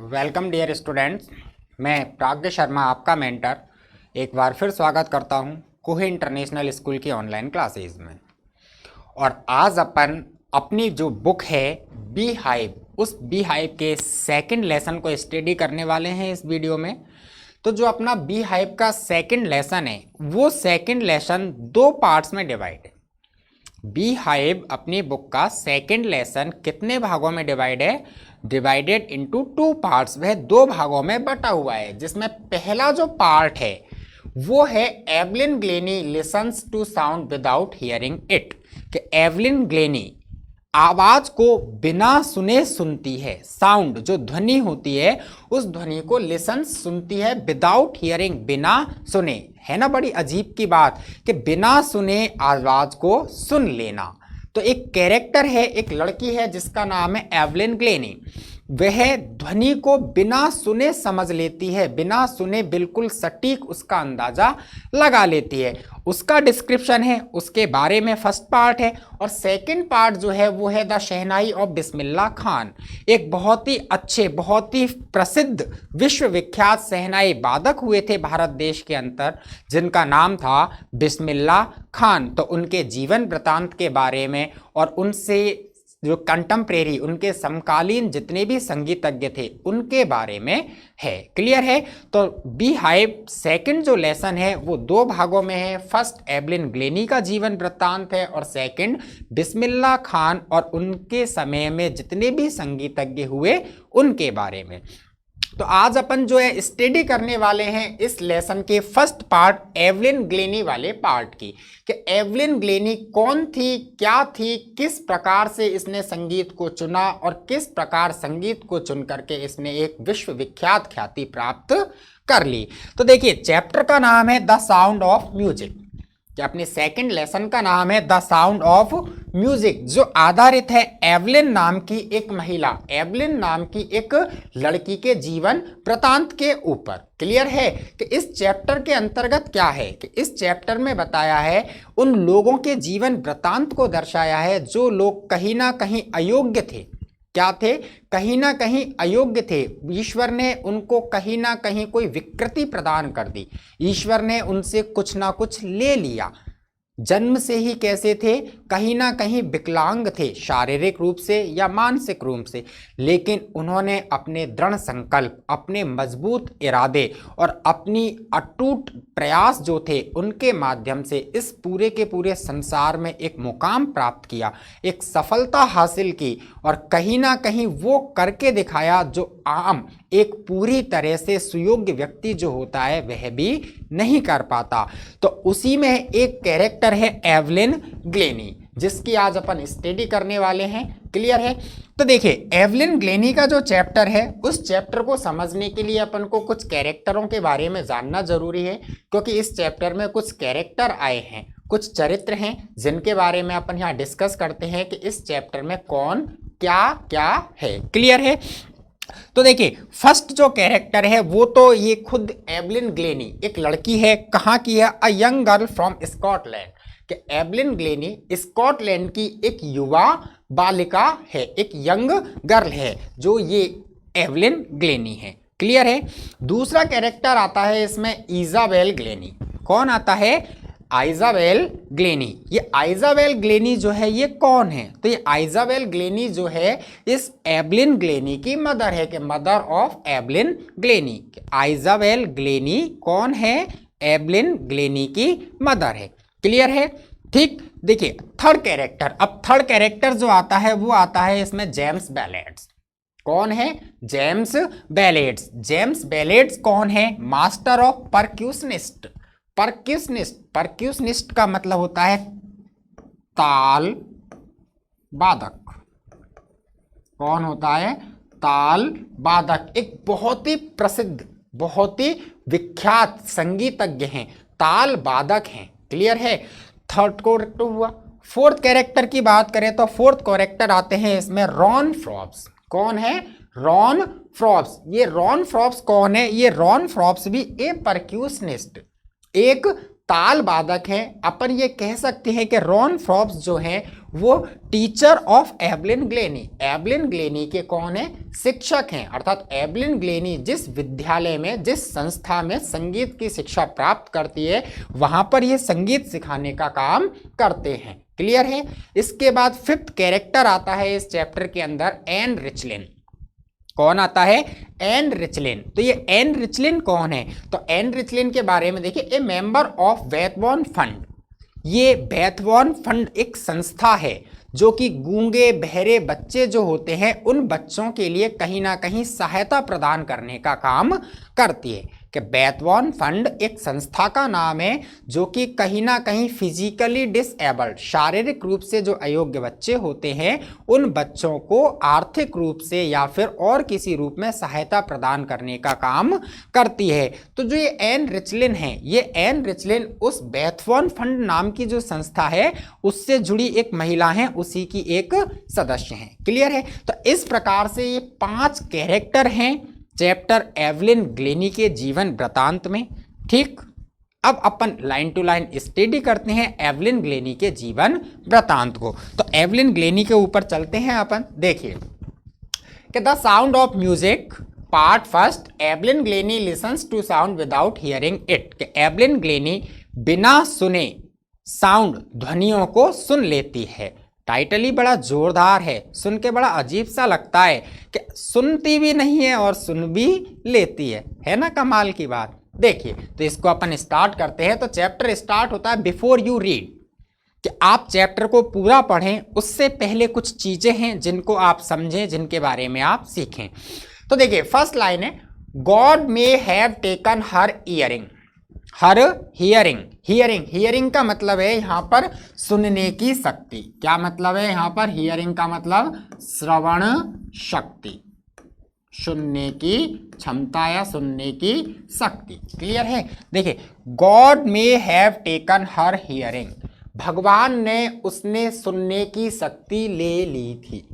Welcome dear students. मैं प्राग्ञ शर्मा आपका mentor एक बार फिर स्वागत करता हूं कोहे इंटरनेशनल स्कूल की ऑनलाइन क्लासेस में। और आज अपन अपनी जो बुक है बी हाइव, उस बी हाइव के सेकंड लेसन को स्टडी करने वाले हैं इस वीडियो में। तो जो अपना बी हाइव का सेकंड लेसन है वो सेकंड लेसन दो पार्ट्स में डिवाइड है। बी हाइव अपनी बुक का सेकंड लेसन कितने भागों में डिवाइड है? डिवाइडेड इनटू टू पार्ट्स, वह दो भागों में बटा हुआ है, जिसमें पहला जो पार्ट है वो है Evelyn Glennie listens to sound without hearing it. कि एवलिन ग्लेनी आवाज को बिना सुने सुनती है, साउंड जो ध्वनि होती है उस ध्वनि को लिसन्स सुनती है विदाउट हियरिंग, बिना सुने। है ना बड़ी अजीब की बात कि बिना सुने आवाज को सुन लेना। तो एक कैरेक्टर है, एक लड़की है जिसका नाम है एवलिन ग्लेनी। वह ध्वनि को बिना सुने समझ लेती है, बिना सुने बिल्कुल सटीक उसका अंदाजा लगा लेती है। उसका डिस्क्रिप्शन है, उसके बारे में फर्स्ट पार्ट है। और सेकंड पार्ट जो है वो है the shehnai of Bismillah Khan. एक बहुत ही अच्छे, बहुत ही प्रसिद्ध विश्वविख्यात शहनाई वादक हुए थे भारत देश के अंदर, जिनका नाम था बिस्मिल्लाह खान। तो उनके जीवन वृतांत के बारे में और उनसे जो कंटेम्प्रेरी, उनके समकालीन जितने भी संगीतज्ञ थे उनके बारे में है। क्लियर है? तो बी हाइव सेकंड जो लेसन है वो दो भागों में है। फर्स्ट एवलिन ग्लेनी का जीवन वृत्तांत है और सेकंड बिस्मिल्लाह खान और उनके समय में जितने भी संगीतज्ञ हुए उनके बारे में। तो आज अपन जो है स्टडी करने वाले हैं इस लेसन के फर्स्ट पार्ट एवलिन ग्लेनी वाले पार्ट की, कि एवलिन ग्लेनी कौन थी, क्या थी, किस प्रकार से इसने संगीत को चुना और किस प्रकार संगीत को चुन करके इसने एक विश्वविख्यात ख्याति प्राप्त कर ली। तो देखिए, चैप्टर का नाम है द साउंड ऑफ म्यूजिक, कि अपने सेकंड लेसन का नाम है द साउंड ऑफ म्यूजिक, जो आधारित है एवलिन नाम की एक महिला, एवलिन नाम की एक लड़की के जीवन वृतांत के ऊपर। क्लियर है कि इस चैप्टर के अंतर्गत क्या है, कि इस चैप्टर में बताया है उन लोगों के जीवन वृतांत को दर्शाया है जो लोग कहीं ना कहीं अयोग्य थे। क्या थे? कहीं ना कहीं अयोग्य थे। ईश्वर ने उनको कहीं ना कहीं कोई विकृति प्रदान कर दी, ईश्वर ने उनसे कुछ ना कुछ ले लिया। जन्म से ही कैसे थे? कहीं ना कहीं विकलांग थे, शारीरिक रूप से या मानसिक रूप से, लेकिन उन्होंने अपने दृढ़ संकल्प, अपने मजबूत इरादे और अपनी अटूट प्रयास जो थे उनके माध्यम से इस पूरे के पूरे संसार में एक मुकाम प्राप्त किया, एक सफलता हासिल की। और कहीं ना कहीं वो करके दिखाया जो आम एक पूरी तरह से सुयोग्य व्यक्ति जो होता है वह भी नहीं कर पाता। तो उसी में एक कैरेक्टर है एवलिन ग्लेनी, जिसकी आज अपन स्टडी करने वाले हैं। क्लियर है? तो देखिए, एवलिन ग्लेनी का जो चैप्टर है उस चैप्टर को समझने के लिए अपन को कुछ कैरेक्टरों के बारे में जानना जरूरी है, क्योंकि इस चैप्टर में कुछ कैरेक्टर आए हैं, कुछ चरित्र हैं जिनके बारे में अपन यहाँ डिस्कस करते हैं कि इस चैप्टर में कौन क्या क्या है। क्लियर है? तो देखिए, फर्स्ट जो कैरेक्टर है वो तो ये खुद एवलिन ग्लेनी एक लड़की है। कहाँ की है? A young girl from Scotland. कि एवलिन ग्लेनी स्कॉटलैंड की एक युवा बालिका है, एक यंग गर्ल है जो ये एवलिन ग्लेनी है। क्लियर है? दूसरा कैरेक्टर आता है इसमें इजाबेल ग्लेनी। कौन आता है? आइजाबेल ग्लेनी। ये आइजाबेल ग्लेनी जो है ये कौन है? तो ये आइजाबेल ग्लेनी जो है इस एवलिन ग्लेनी की मदर है, कि mother of Evelyn Glennie. Isabel Glennie कौन है? एवलिन ग्लेनी की मदर है। क्लियर है? ठीक। देखिए, थर्ड कैरेक्टर, अब थर्ड कैरेक्टर जो आता है वो आता है इसमें जेम्स बैलेट्स। कौन है? James ballets. जेम्स बैलेट्स कौन है? Master of परक्यूशनिस्ट। परक्यूशनिस्ट, परक्यूशनिस्ट का मतलब होता है ताल वादक। कौन होता है? ताल वादक। एक बहुत ही प्रसिद्ध, बहुत ही विख्यात संगीतज्ञ हैं, ताल वादक हैं। क्लियर है? थर्ड कैरेक्टर हुआ। फोर्थ कैरेक्टर की बात करें तो फोर्थ कैरेक्टर आते हैं इसमें रॉन फ्रॉप्स। कौन है? रॉन फ्रॉप्स। ये रॉन फ्रॉप्स कौन है? ये रॉन फ्रॉप्स भी ए परक्यूशनिस्ट, एक ताल वादक हैं। अपन ये कह सकते हैं कि रॉन फ्रॉप्स जो हैं वो teacher of Evelyn Glenny, Evelyn Glenny के कौन है, शिक्षक हैं। अर्थात एवलिन ग्लेनी जिस विद्यालय में, जिस संस्था में संगीत की शिक्षा प्राप्त करती है, वहां पर ये संगीत सिखाने का काम करते हैं। क्लियर है। इसके बाद फिफ्थ कैरेक्टर आता है इस चैप्टर के अंदर, एन रिचलिन। कौन आता है, एन रिचलिन। तो ये एन रिचलिन कौन है, तो एन रिचलिन के बारे में देखिए, ए मेंबर ऑफ बैथबोन फंड। ये बैथबोन फंड एक संस्था है जो कि गूंगे बहरे बच्चे जो होते हैं उन बच्चों के लिए कहीं ना कहीं सहायता प्रदान करने का काम करती है। कि बैथबोन फंड एक संस्था का नाम है जो कि कहीं ना कहीं फिजिकली डिसेबल्ड, शारीरिक रूप से जो अयोग्य बच्चे होते हैं उन बच्चों को आर्थिक रूप से या फिर और किसी रूप में सहायता प्रदान करने का काम करती है। तो जो ये एन रिचलिन है, ये एन रिचलिन उस बैथबोन फंड नाम की जो संस्था है उससे जुड़ी एक महिला है, उसी की एक सदस्य है। क्लियर है। तो इस प्रकार से ये 5 कैरेक्टर हैं चैप्टर एवलिन ग्लेनी के जीवन वृतांत में। ठीक, अब अपन लाइन टू लाइन स्टडी करते हैं एवलिन ग्लेनी के जीवन वृतांत को। तो एवलिन ग्लेनी के ऊपर चलते हैं अपन। देखिए कि the sound of music part first, Evelyn Glennie listens to sound without hearing it. कि एवलिन ग्लेनी बिना सुने साउंड, ध्वनियों को सुन लेती है। टाइटल ही बड़ा जोरदार है, सुन के बड़ा अजीब सा लगता है कि सुनती भी नहीं है और सुन भी लेती है ना, कमाल की बात। देखिए तो इसको अपन स्टार्ट करते हैं। तो चैप्टर स्टार्ट होता है बिफोर यू रीड, कि आप चैप्टर को पूरा पढ़ें उससे पहले कुछ चीजें हैं जिनको आप समझें, जिनके बारे में आप सीखें। तो देखिए फर्स्ट लाइन है, God may have taken her earring, her hearing. Hearing, hearing का मतलब है यहाँ पर सुनने की शक्ति। क्या मतलब है यहाँ पर, हियरिंग का मतलब श्रवण शक्ति, सुनने की क्षमता या सुनने की शक्ति। क्लियर है। देखिए God may have taken her hearing, भगवान ने उसने सुनने की शक्ति ले ली थी।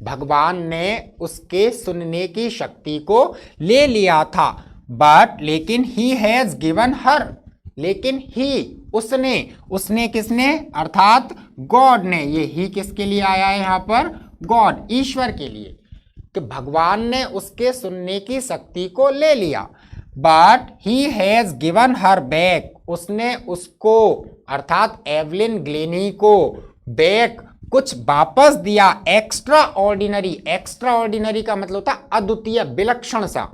भगवान ने उसके सुनने की शक्ति को ले लिया था। बट लेकिन ही हैज गिवन हर, लेकिन ही उसने, उसने किसने, अर्थात गॉड ने। ये ही किसके लिए आया है यहाँ पर, गॉड, ईश्वर के लिए, कि भगवान ने उसके सुनने की शक्ति को ले लिया। But he has given her back, उसने उसको अर्थात एवलिन ग्लेनी को बैक, कुछ वापस दिया। एक्स्ट्रा ऑर्डिनरी, एक्स्ट्रा ऑर्डिनरी का मतलब होता अद्वितीय, विलक्षण सा।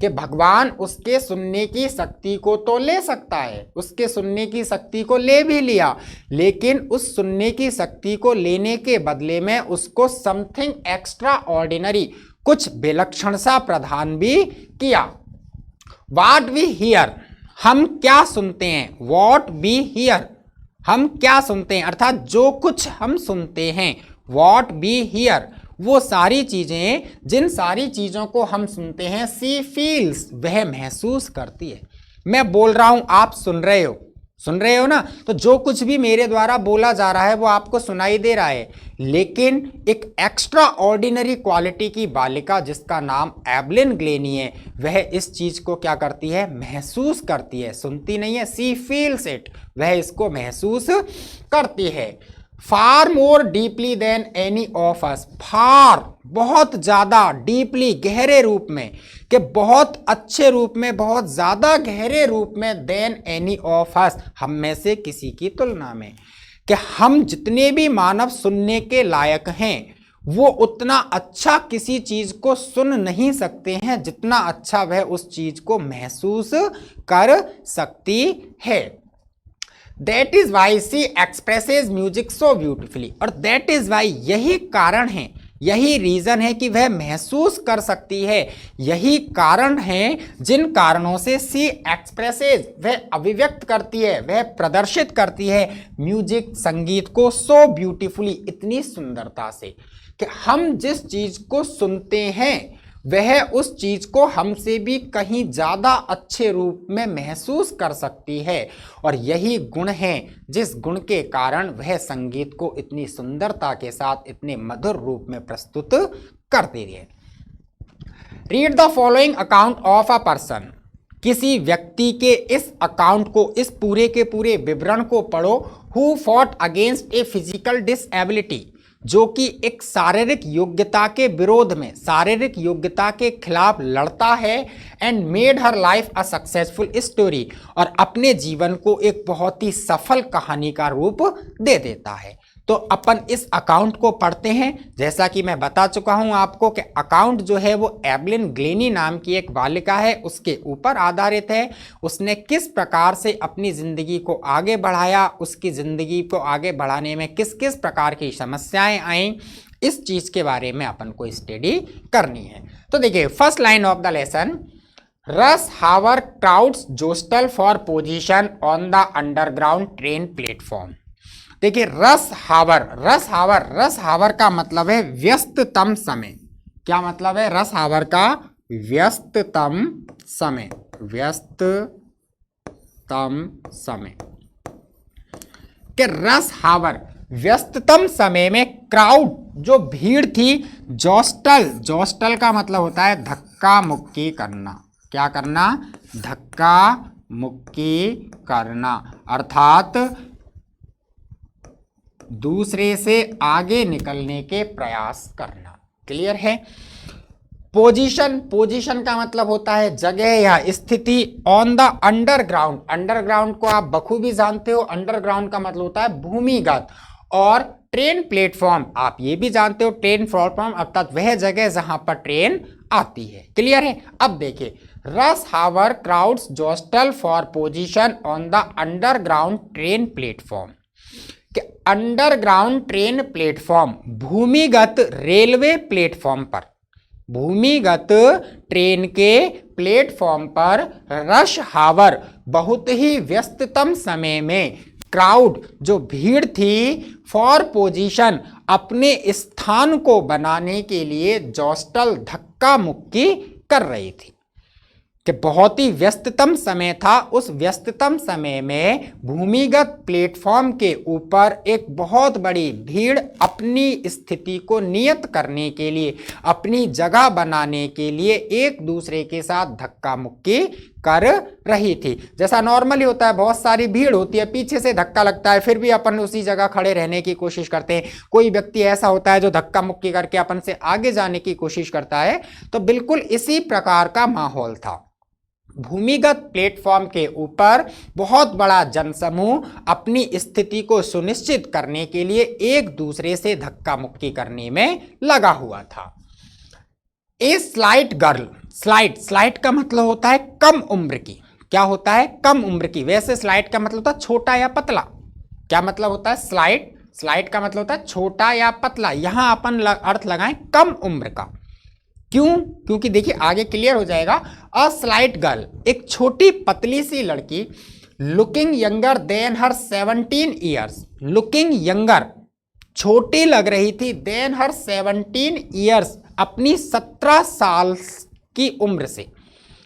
कि भगवान उसके सुनने की शक्ति को तो ले सकता है, उसके सुनने की शक्ति को ले भी लिया, लेकिन उस सुनने की शक्ति को लेने के बदले में उसको समथिंग एक्स्ट्रा ऑर्डिनरी, कुछ विलक्षण सा प्रदान भी किया। व्हाट वी हियर, हम क्या सुनते हैं। व्हाट वी हियर, हम क्या सुनते हैं, अर्थात जो कुछ हम सुनते हैं। व्हाट वी हियर, वो सारी चीजें, जिन सारी चीजों को हम सुनते हैं, सी फील्स, वह महसूस करती है। मैं बोल रहा हूं, आप सुन रहे हो ना, तो जो कुछ भी मेरे द्वारा बोला जा रहा है वो आपको सुनाई दे रहा है। लेकिन एक एक्स्ट्रा ऑर्डिनरी क्वालिटी की बालिका जिसका नाम एवलिन ग्लेनी है, वह इस चीज को क्या करती है, महसूस करती है, सुनती नहीं है। सी फील्स इट, वह इसको महसूस करती है। Far more deeply than any of us, far, बहुत ज्यादा, डीपली, गहरे रूप में, कि बहुत अच्छे रूप में, बहुत ज्यादा गहरे रूप में, देन एनी ऑफ अस, हम में से किसी की तुलना में। कि हम जितने भी मानव सुनने के लायक हैं वो उतना अच्छा किसी चीज को सुन नहीं सकते हैं जितना अच्छा वह उस चीज को महसूस कर सकती है। That is why she expresses music so beautifully, और that is why, यही कारण है, यही रीजन है कि वह महसूस कर सकती है। यही कारण है जिन कारणों से सी एक्सप्रेसेज, वह अभिव्यक्त करती है, वह प्रदर्शित करती है म्यूजिक, संगीत को, सो ब्यूटीफुली, इतनी सुंदरता से, कि हम जिस चीज को सुनते हैं वह उस चीज को हमसे भी कहीं ज्यादा अच्छे रूप में महसूस कर सकती है। और यही गुण है जिस गुण के कारण वह संगीत को इतनी सुंदरता के साथ, इतने मधुर रूप में प्रस्तुत करती है। Read the following account of a person, किसी व्यक्ति के इस अकाउंट को, इस पूरे के पूरे विवरण को पढ़ो। Who fought against a physical disability, जो कि एक शारीरिक योग्यता के विरोध में, शारीरिक योग्यता के खिलाफ लड़ता है, and made her life a successful story, और अपने जीवन को एक बहुत ही सफल कहानी का रूप दे देता है। तो अपन इस अकाउंट को पढ़ते हैं। जैसा कि मैं बता चुका हूं आपको कि अकाउंट जो है वो एवलिन ग्लेनी नाम की एक बालिका है, उसके ऊपर आधारित है। उसने किस प्रकार से अपनी ज़िंदगी को आगे बढ़ाया, उसकी ज़िंदगी को आगे बढ़ाने में किस किस प्रकार की समस्याएं आईं, इस चीज़ के बारे में अपन को स्टडी करनी है। तो देखिए, first line of the lesson, rush hour crowds jostle for position on the underground train platform. देखिए, रस हावर का मतलब है व्यस्ततम समय। क्या मतलब है रस हावर का? व्यस्ततम समय, कि रस हावर व्यस्ततम समय में क्राउड जो भीड़ थी, जोस्टल का मतलब होता है धक्का मुक्की करना। क्या करना? धक्का मुक्की करना, अर्थात दूसरे से आगे निकलने के प्रयास करना। क्लियर है? पोजीशन का मतलब होता है जगह या स्थिति। ऑन द अंडरग्राउंड को आप बखूबी जानते हो, अंडरग्राउंड का मतलब होता है भूमिगत। और ट्रेन प्लेटफॉर्म आप ये भी जानते हो, ट्रेन प्लेटफॉर्म अर्थात वह जगह जहां पर ट्रेन आती है। क्लियर है? अब देखिए, rush hour crowds jostle for position on the underground train platform. Underground train platform, भूमिगत रेलवे प्लेटफॉर्म पर, भूमिगत ट्रेन के प्लेटफॉर्म पर रश हावर बहुत ही व्यस्ततम समय में, क्राउड जो भीड़ थी, फॉर पोजीशन अपने स्थान को बनाने के लिए जोस्टल धक्का मुक्की कर रही थी। कि बहुत ही व्यस्ततम समय था। उस व्यस्ततम समय में भूमिगत प्लेटफॉर्म के ऊपर एक बहुत बड़ी भीड़ अपनी स्थिति को नियत करने के लिए, अपनी जगह बनाने के लिए एक दूसरे के साथ धक्का मुक्की कर रही थी। जैसा नॉर्मली होता है, बहुत सारी भीड़ होती है, पीछे से धक्का लगता है, फिर भी अपन उसी जगह खड़े रहने की कोशिश करते हैं। कोई व्यक्ति ऐसा होता है जो धक्का मुक्की करके अपन से आगे जाने की कोशिश करता है। तो बिल्कुल इसी प्रकार का माहौल था। भूमिगत प्लेटफॉर्म के ऊपर बहुत बड़ा जनसमूह अपनी स्थिति को सुनिश्चित करने के लिए एक दूसरे से धक्का मुक्की करने में लगा हुआ था। ए स्लाइट गर्ल, स्लाइट का मतलब होता है कम उम्र की। क्या होता है? कम उम्र की। वैसे स्लाइट का मतलब होता है छोटा या पतला। क्या मतलब होता है? स्लाइट का मतलब होता है छोटा या पतला। यहां अपन अर्थ लगाएं कम उम्र का। क्यों? क्योंकि देखिए आगे क्लियर हो जाएगा। अ स्लाइट गर्ल, एक छोटी पतली सी लड़की, लुकिंग यंगर देन हर 17 ईयर्स, लुकिंग यंगर छोटी लग रही थी, देन हर 17 ईयर्स अपनी 17 साल की उम्र से।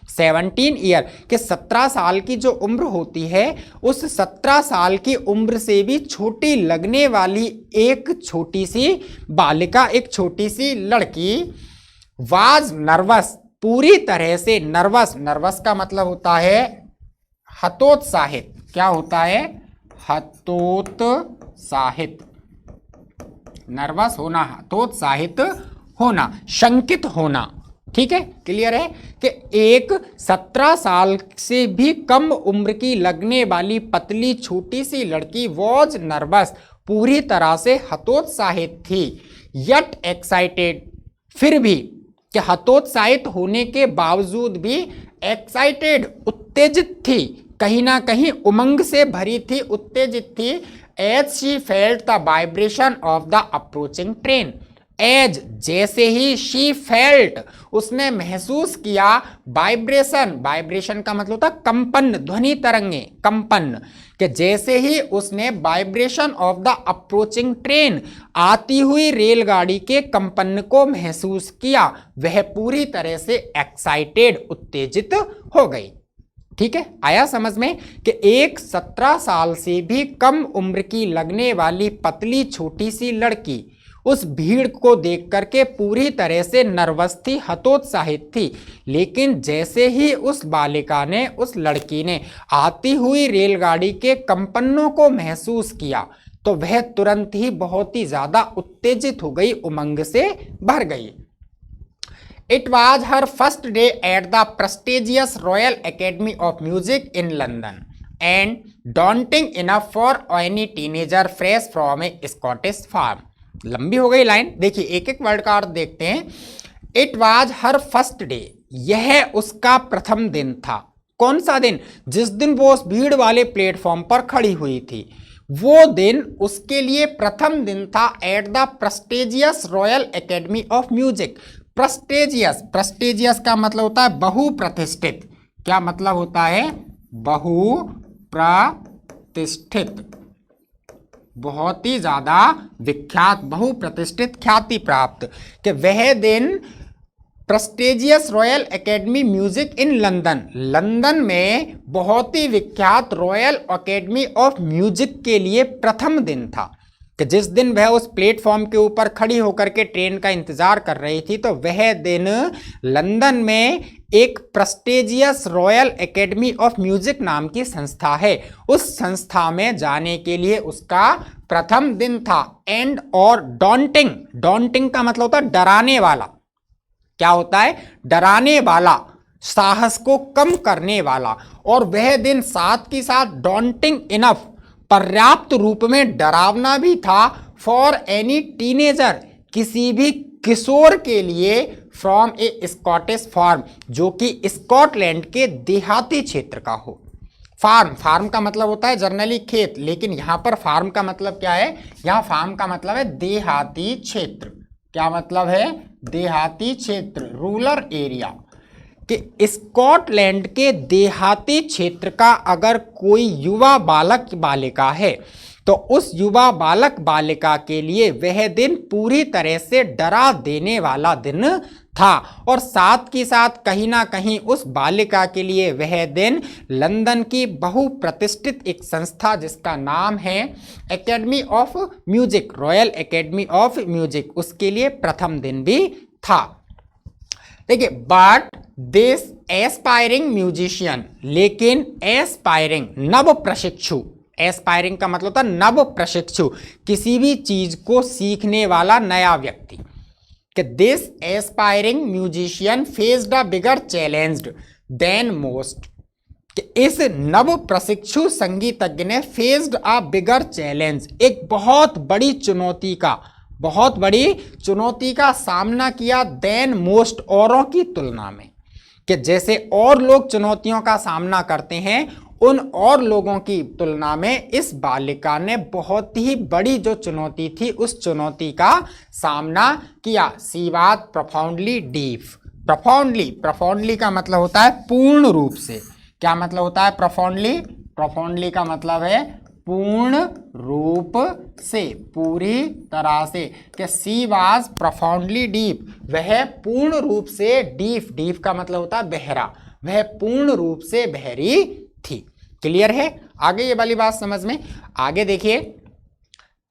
17 ईयर के 17 साल की जो उम्र होती है, उस 17 साल की उम्र से भी छोटी लगने वाली एक छोटी सी बालिका, एक छोटी सी लड़की, वाज नर्वस, पूरी तरह से नर्वस का मतलब होता है हतोत्साहित। क्या होता है? हतोत्साहित। नर्वस होना, हतोत्साहित होना, शंकित होना। ठीक है? क्लियर है कि एक 17 साल से भी कम उम्र की लगने वाली पतली छोटी सी लड़की वॉज नर्वस, पूरी तरह से हतोत्साहित थी। यट एक्साइटेड, फिर भी कि हतोत्साहित होने के बावजूद भी एक्साइटेड, उत्तेजित थी, कहीं ना कहीं उमंग से भरी थी, उत्तेजित थी। As she felt the vibration of the approaching train, as जैसे ही, शी फेल्ट उसने महसूस किया, वाइब्रेशन का मतलब होता है कंपन, ध्वनि तरंगे, कंपन, कि जैसे ही उसने vibration of the approaching train, आती हुई रेलगाड़ी के कंपन को महसूस किया, वह पूरी तरह से एक्साइटेड, उत्तेजित हो गई। ठीक है? आया समझ में कि एक 17 साल से भी कम उम्र की लगने वाली पतली छोटी सी लड़की उस भीड़ को देख करके पूरी तरह से नर्वस थी, हतोत्साहित थी। लेकिन जैसे ही उस बालिका ने, उस लड़की ने आती हुई रेलगाड़ी के कंपनों को महसूस किया तो वह तुरंत ही बहुत ही ज्यादा उत्तेजित हो गई, उमंग से भर गई। It was her first day at the prestigious Royal Academy of Music in London and daunting enough for any teenager fresh from a Scottish farm. लंबी हो गई लाइन, देखिए एक एक वर्ड का अर्थ देखते हैं। It was her first day, यह उसका प्रथम दिन था। कौन सा दिन? जिस दिन वो उस भीड़ वाले प्लेटफॉर्म पर खड़ी हुई थी, वो दिन उसके लिए प्रथम दिन था। At the prestigious royal academy of music. Prestigious, prestigious का मतलब होता है बहुप्रतिष्ठित। क्या मतलब होता है? बहुप्रतिष्ठित, बहुत ही ज्यादा विख्यात, बहुप्रतिष्ठित, ख्याति प्राप्त। कि वह दिन prestigious royal academy music in London, London में बहुत ही विख्यात रॉयल एकेडमी ऑफ म्यूजिक के लिए प्रथम दिन था। कि जिस दिन वह उस प्लेटफॉर्म के ऊपर खड़ी होकर के ट्रेन का इंतजार कर रही थी, तो वह दिन लंदन में एक prestigious royal academy of music नाम की संस्था है, उस संस्था में जाने के लिए उसका प्रथम दिन था। एंड और डॉन्टिंग, डॉन्टिंग का मतलब होता है डराने वाला। क्या होता है? डराने वाला, साहस को कम करने वाला। और वह दिन साथ के साथ डॉन्टिंग इनफ, पर्याप्त रूप में डरावना भी था। फॉर एनी टीनेजर, किसी भी किशोर के लिए। फ्रॉम ए स्कॉटिश फार्म, जो कि स्कॉटलैंड के देहाती क्षेत्र का हो। फार्म, फार्म का मतलब होता है जनरली खेत, लेकिन यहां पर फार्म का मतलब क्या है? यहां फार्म का मतलब है देहाती क्षेत्र। क्या मतलब है? देहाती क्षेत्र, रूरल एरिया। कि स्कॉटलैंड के देहाती क्षेत्र का अगर कोई युवा बालक बालिका है, तो उस युवा बालक बालिका के लिए वह दिन पूरी तरह से डरा देने वाला दिन था। और साथ के साथ कहीं ना कहीं उस बालिका के लिए वह दिन लंदन की बहुप्रतिष्ठित एक संस्था, जिसका नाम है academy of music, royal academy of music, उसके लिए प्रथम दिन भी था। देखिए, बट दिस एस्पायरिंग म्यूजिशियन, लेकिन एस्पायरिंग, नव प्रशिक्षु, एस्पायरिंग का मतलब होता है नव प्रशिक्षु, किसी भी चीज को सीखने वाला नया व्यक्ति। कि this aspiring musician faced a bigger challenged than most, कि इस नव प्रशिक्षु संगीतज्ञ ने फेस्ड अ बिगर चैलेंज, एक बहुत बड़ी चुनौती का, बहुत बड़ी चुनौती का सामना किया। देन मोस्ट, औरों की तुलना में। कि जैसे और लोग चुनौतियों का सामना करते हैं, उन और लोगों की तुलना में इस बालिका ने बहुत ही बड़ी जो चुनौती थी, उस चुनौती का सामना किया। She was profoundly deep, profoundly, profoundly का मतलब होता है पूर्ण रूप से। क्या मतलब होता है प्रोफाउंडली? प्रोफाउंडली का मतलब है पूर्ण रूप से, पूरी तरह से। कि सी वाज प्रोफाउंडली डीप, वह पूर्ण रूप से डीप, डीप का मतलब होता है बहरा, वह पूर्ण रूप से बहरी थी। क्लियर है? आगे ये वाली बात समझ में। आगे देखिए,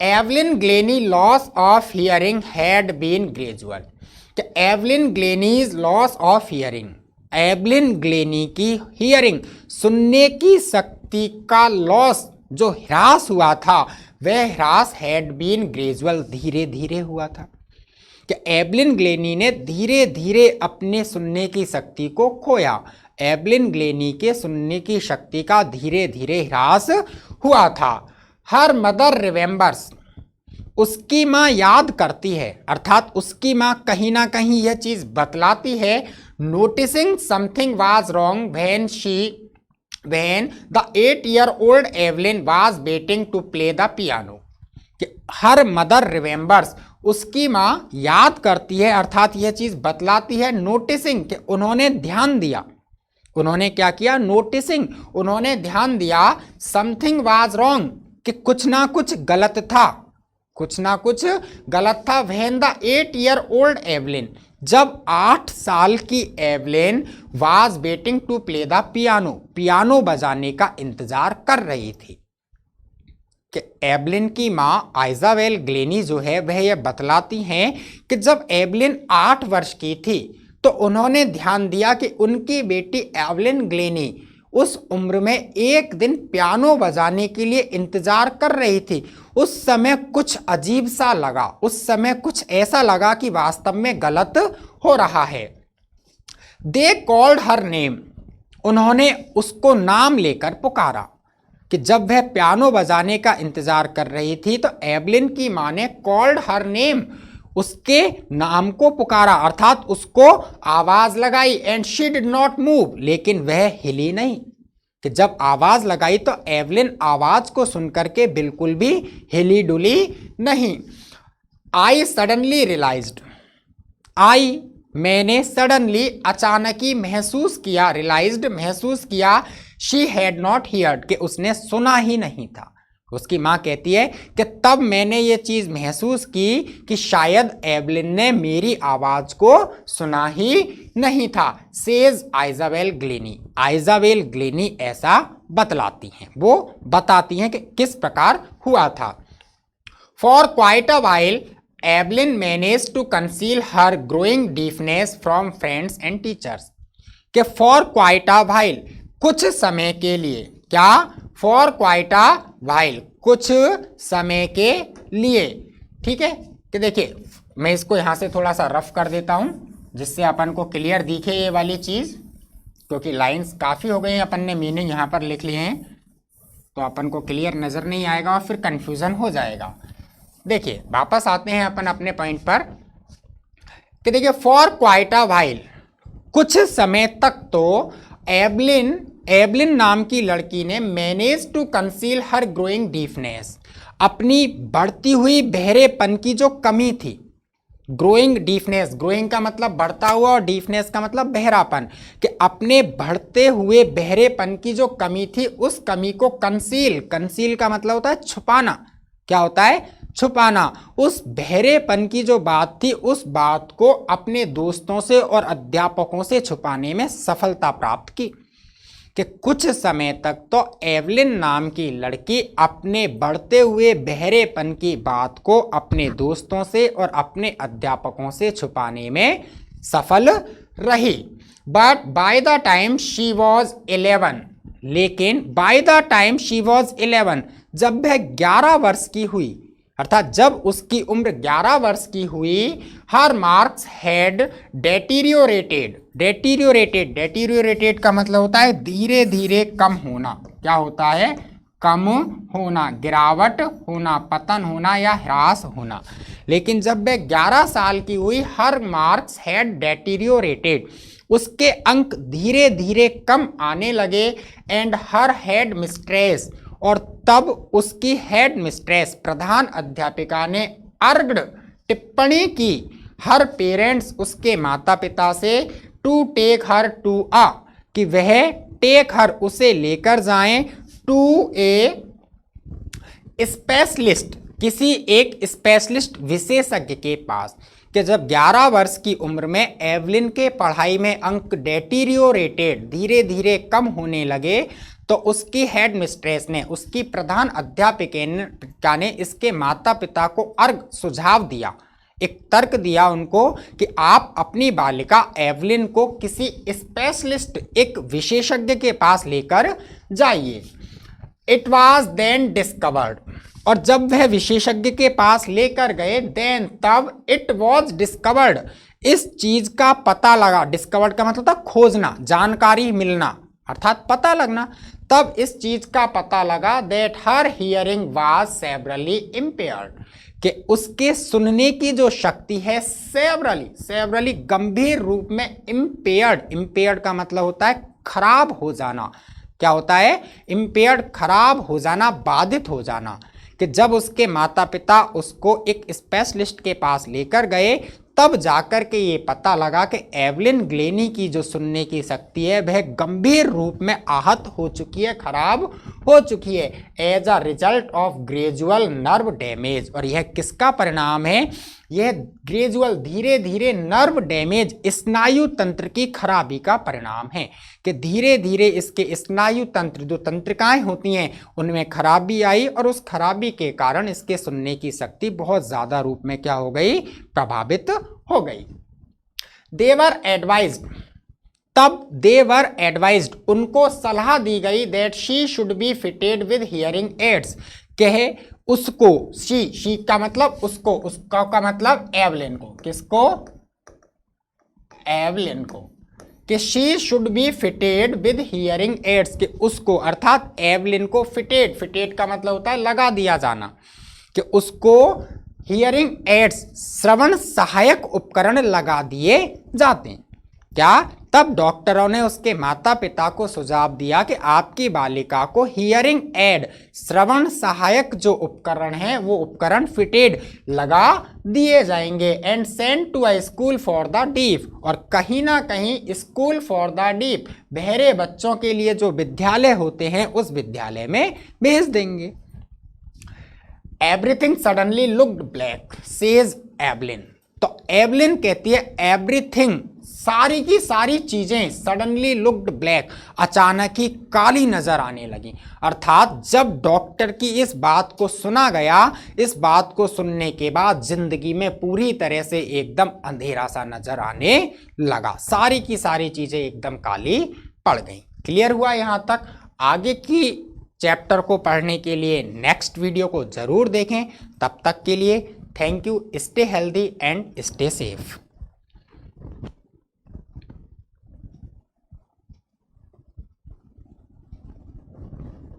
Evelyn Glennie loss of hearing had been gradual. कि Evelyn Glennie's loss of hearing, Evelyn Glennie की हियरिंग, सुनने की शक्ति का लॉस, जो ह्रास हुआ था, वह ह्रास हैड बीन ग्रेजुअल, धीरे धीरे हुआ था। कि एवलिन ग्लेनी ने धीरे धीरे अपने सुनने की शक्ति को खोया। एवलिन ग्लेनी के सुनने की शक्ति का धीरे धीरे ह्रास हुआ था। हर मदर रिमेंबर्स, उसकी माँ याद करती है, अर्थात उसकी माँ कहीं ना कहीं यह चीज बतलाती है। Noticing something was wrong when the 8-year-old Evelyn was waiting to play the piano। कि हर मदर रिमेंबर्स, उसकी माँ याद करती है, अर्थात यह चीज बतलाती है। नोटिसिंग, कि उन्होंने ध्यान दिया, उन्होंने क्या किया? नोटिसिंग, उन्होंने ध्यान दिया। समथिंग वाज रॉन्ग, कि कुछ ना कुछ गलत था, कुछ ना कुछ गलत था। व्हेन द 8-year-old एवलिन, जब 8 साल की Evelyn was waiting to play the piano, piano बजाने का इंतजार कर रही थी। कि एवलिन की माँ आइजाबेल ग्लेनी जो है वह यह बतलाती हैं कि जब एवलिन 8 वर्ष की थी तो उन्होंने ध्यान दिया कि उनकी बेटी एवलिन ग्लेनी उस उम्र में एक दिन पियानो बजाने के लिए इंतजार कर रही थी। उस समय कुछ अजीब सा लगा, उस समय कुछ ऐसा लगा कि वास्तव में गलत हो रहा है। दे कॉल्ड हर नेम, उन्होंने उसको नाम लेकर पुकारा कि जब वह पियानो बजाने का इंतजार कर रही थी तो एवलिन की माँ ने कॉल्ड हर नेम, उसके नाम को पुकारा अर्थात उसको आवाज लगाई। And she did not move, लेकिन वह हिली नहीं। कि जब आवाज लगाई तो एवलिन आवाज को सुनकर के बिल्कुल भी हिली डुली नहीं। आई सडनली रियलाइज्ड, आई मैंने सडनली अचानक ही महसूस किया, रियलाइज्ड महसूस किया, शी हैड नॉट हियर्ड कि उसने सुना ही नहीं था। उसकी माँ कहती है कि तब मैंने ये चीज महसूस की कि शायद एवलिन ने मेरी आवाज को सुना ही नहीं था। सेज आइजाबेल ग्लेनी, आइजाबेल ग्लेनी ऐसा बतलाती हैं, वो बताती हैं कि किस प्रकार हुआ था। For quite a while Evelyn manage to conceal her growing deafness from friends and teachers. कि फॉर क्वाइट अ वाइल, कुछ समय के लिए, क्या, फॉर क्वाइट अ वाइल, कुछ समय के लिए। ठीक है, कि देखिए मैं इसको यहां से थोड़ा सा रफ कर देता हूं जिससे अपन को क्लियर दिखे ये वाली चीज, क्योंकि लाइंस काफी हो गई हैं, अपन ने मीनिंग यहां पर लिख लिए हैं तो अपन को क्लियर नजर नहीं आएगा और फिर कंफ्यूजन हो जाएगा। देखिए वापस आते हैं अपन अपने पॉइंट पर कि देखिए फॉर क्वाइट अ वाइल, कुछ समय तक तो एवलिन नाम की लड़की ने manage to conceal her growing deafness, अपनी बढ़ती हुई बहरेपन की जो कमी थी। ग्रोइंग डीफनेस, ग्रोइंग का मतलब बढ़ता हुआ और डीफनेस का मतलब बहरापन, कि अपने बढ़ते हुए बहरेपन की जो कमी थी उस कमी को कंसील, कंसील का मतलब होता है छुपाना। क्या होता है? छुपाना। उस बहरेपन की जो बात थी उस बात को अपने दोस्तों से और अध्यापकों से छुपाने में सफलता प्राप्त की। कि कुछ समय तक तो एवलिन नाम की लड़की अपने बढ़ते हुए बहरेपन की बात को अपने दोस्तों से और अपने अध्यापकों से छुपाने में सफल रही। But by the time she was 11, लेकिन by the time she was 11, जब वह 11 वर्ष की हुई, अर्थात जब उसकी उम्र 11 वर्ष की हुई, हर मार्क्स हैड डेटीरियोरेटेड। डेटीरियोरेटेड, डेटीरियोरेटेड का मतलब होता है धीरे धीरे कम होना। क्या होता है? कम होना, गिरावट होना, पतन होना या ह्रास होना। लेकिन जब वह 11 साल की हुई, हर मार्क्स हैड डेटीरियोरेटेड, उसके अंक धीरे धीरे कम आने लगे। एंड हर हेड मिस्ट्रेस, और तब उसकी हेड मिस्ट्रेस प्रधान अध्यापिका ने अर्ग्ड, टिप्पणी की, हर पेरेंट्स, उसके माता पिता से, to take her to a, कि वह टेक हर, उसे लेकर जाएं, टू ए स्पेशलिस्ट, किसी एक स्पेशलिस्ट विशेषज्ञ के पास। कि जब 11 वर्ष की उम्र में एवलिन के पढ़ाई में अंक डेटीरियोरेटेड, धीरे धीरे कम होने लगे, तो उसकी हेड मिस्ट्रेस ने, उसकी प्रधान अध्यापिका ने इसके माता पिता को अर्घ, सुझाव दिया, एक तर्क दिया उनको कि आप अपनी बालिका एवलिन को किसी स्पेशलिस्ट, एक विशेषज्ञ के पास लेकर जाइए। इट वॉज देन डिस्कवर्ड, और जब वह विशेषज्ञ के पास लेकर गए, देन, तब, इट वॉज डिस्कवर्ड, इस चीज का पता लगा। डिस्कवर्ड का मतलब था खोजना, जानकारी मिलना, अर्थात पता लगना। तब इस चीज का पता लगा, that her hearing was severally impaired, कि उसके सुनने की जो शक्ति है सेवरली गंभीर रूप में, इम्पेयर्ड का मतलब होता है खराब हो जाना। क्या होता है? इम्पेयर्ड, खराब हो जाना, बाधित हो जाना। कि जब उसके माता पिता उसको एक स्पेशलिस्ट के पास लेकर गए, तब जाकर के ये पता लगा कि एवलिन ग्लेनी की जो सुनने की शक्ति है वह गंभीर रूप में आहत हो चुकी है, खराब हो चुकी है as a result of gradual nerve damage. और यह किसका परिणाम है? यह ग्रेजुअल धीरे धीरे नर्व डैमेज स्नायु तंत्र की खराबी का परिणाम है कि धीरे धीरे इसके स्नायु तंत्र जो तंत्रिकाएं होती हैं उनमें खराबी आई और उस खराबी के कारण इसके सुनने की शक्ति बहुत ज्यादा रूप में क्या हो गई? प्रभावित हो गई। देवर एडवाइज्ड, तब देवर एडवाइज्ड, उनको सलाह दी गई that she should be fitted with hearing aids, कहे उसको, शी का मतलब उसको, उसका का मतलब एवलिन को, किसको? एवलिन को, कि she should be fitted with hearing aids, कि उसको अर्थात एवलिन को फिटेड, फिटेड का मतलब होता है लगा दिया जाना, कि उसको हियरिंग एड्स श्रवण सहायक उपकरण लगा दिए जाते हैं। क्या? तब डॉक्टरों ने उसके माता पिता को सुझाव दिया कि आपकी बालिका को हियरिंग एड श्रवण सहायक जो उपकरण है वो उपकरण फिटेड लगा दिए जाएंगे and send to a school for the deaf, और कहीं ना कहीं स्कूल फॉर द डीफ बहरे बच्चों के लिए जो विद्यालय होते हैं उस विद्यालय में भेज देंगे। Everything suddenly looked black says Evelyn, तो एवलिन कहती है एवरीथिंग, सारी की सारी चीजें सडनली लुक्ड ब्लैक, अचानक ही काली नजर आने लगी। अर्थात जब डॉक्टर की इस बात को सुना गया, इस बात को सुनने के बाद जिंदगी में पूरी तरह से एकदम अंधेरा सा नजर आने लगा, सारी की सारी चीजें एकदम काली पड़ गई। क्लियर हुआ यहां तक? आगे की चैप्टर को पढ़ने के लिए नेक्स्ट वीडियो को जरूर देखें। तब तक के लिए thank you. Stay healthy and stay safe.